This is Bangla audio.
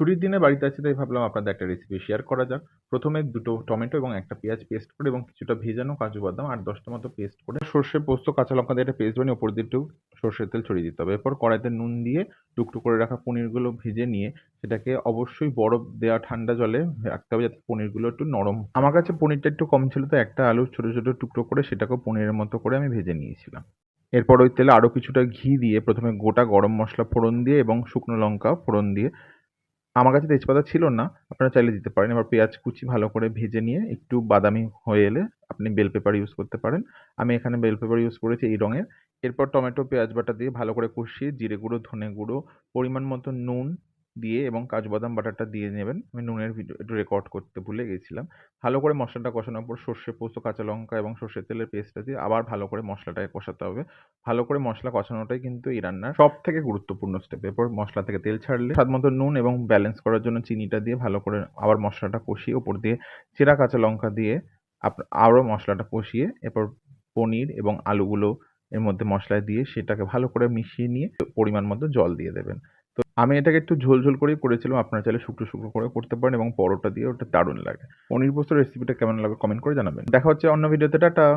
ছুটির দিনে বাড়িতে আছি তাই ভাবলাম আপনাদের একটা রেসিপি শেয়ার করা যাক। প্রথমে ২ টো টমেটো এবং ১ টা পেঁয়াজ পেস্ট করে এবং কিছুটা ভেজানো কাজু বাদাম ৮-১০ টা মতো পেস্ট করে সর্ষে, পোস্ত, কাঁচা লঙ্কা দিয়ে একটা পেস্ট বানিয়ে ওপর দিয়ে একটু সর্ষের তেল ছড়িয়ে দিতে হবে। এরপর কড়াইতে নুন দিয়ে টুকরো করে রাখা পনিরগুলো ভেজে নিয়ে সেটাকে অবশ্যই বরফ দেওয়া ঠান্ডা জলে রাখতে হবে যাতে পনিরগুলো একটু নরম। আমার কাছে পনিরটা একটু কম ছিল তাই একটা আলু ছোট, ছোট টুকরো করে সেটাকেও পনিরের মতো করে আমি ভেজে নিয়েছিলাম। এরপর ওই তেলে আরও কিছুটা ঘি দিয়ে প্রথমে গোটা গরম মসলা ফোড়ন দিয়ে এবং শুকনো লঙ্কা ফোড়ন দিয়ে, আমার কাছে তেজপাতা ছিল না, আপনারা চাইলে দিতে পারেন। এবার পেঁয়াজ কুচি ভালো করে ভেজে নিয়ে একটু বাদামি হয়ে এলে আপনি বেল পেপার ইউজ করতে পারেন। আমি এখানে বেল পেপার ইউজ করেছি এই রঙের। এরপর টমেটো, পেঁয়াজ বাটা দিয়ে ভালো করে কষিয়ে জিরে গুঁড়ো, ধনে গুঁড়ো, পরিমাণ মতো নুন দিয়ে এবং কাজু বাদাম বাটাটা দিয়ে নেবেন। আমি নুনের ভিডিও একটু রেকর্ড করতে ভুলে গেছিলাম। ভালো করে মশলাটা কষানোর পর সর্ষে, পোস্ত, কাঁচা লঙ্কা এবং সর্ষের তেলের পেস্টটা দিয়ে আবার ভালো করে মশলাটাকে কষাতে হবে। ভালো করে মশলা কষানোটাই কিন্তু এই রান্নার সবথেকে গুরুত্বপূর্ণ স্টেপ। এরপর মশলা থেকে তেল ছাড়লে স্বাদমতো নুন এবং ব্যালেন্স করার জন্য চিনিটা দিয়ে ভালো করে আবার মশলাটা কষিয়ে ওপর দিয়ে চেরা কাঁচা লঙ্কা দিয়ে আরও মশলাটা কষিয়ে এরপর পনির এবং আলুগুলো এর মধ্যে মশলায় দিয়ে সেটাকে ভালো করে মিশিয়ে নিয়ে পরিমাণ মতো জল দিয়ে দেবেন। তো আমি এটাকে একটু ঝোল, ঝোল করেই করেছিলাম। আপনারা চাইলে শুকনো, শুকনো করে করতে পারেন এবং পরোটা দিয়ে ওটা দারুণ লাগে। পনির পোস্তর রেসিপিটা কেমন লাগলো কমেন্ট করে জানাবেন। দেখা হচ্ছে অন্য ভিডিওতে। টাটা।